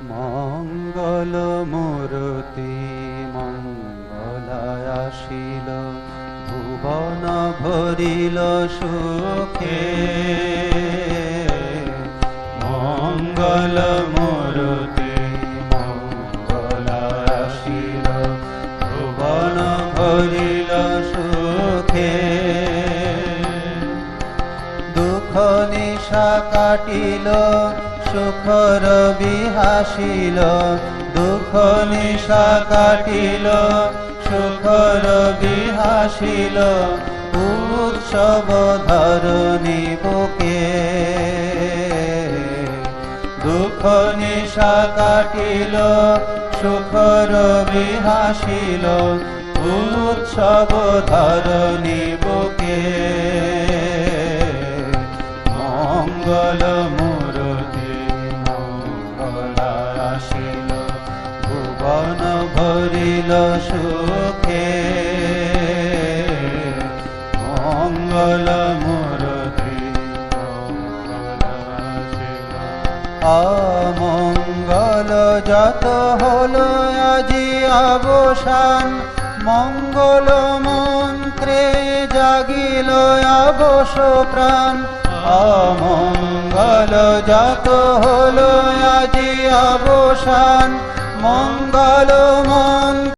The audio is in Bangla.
মঙ্গল মূরতি মঙ্গলায় আসিল, ভুবন ভরিল সুখে। মঙ্গল মূরতি মঙ্গলায় আসিল, ভুবন ভরিল সুখে। দুঃখ নিশা কাটিল, সুখর বিহাসিল, দুঃখ নিশা কাটিল, সুখর বিহাসিল, উৎসব ধরণী বুকে। দুঃখ নিশা কাটিল, সুখর বিহাসিল, উৎসব ধরণী বুকে। মঙ্গল মূরতি মঙ্গলায় আসিল, ভুবন ভরিল সুখে। মঙ্গল মূরতি মঙ্গলায় আসিল। অমঙ্গল যত হলো আজি অবসান, মঙ্গল মন্ত্রে জাগিল অবশ প্রাণ। অমঙ্গল যত হলো আজি অবসান, মঙ্গল মন্ত্রে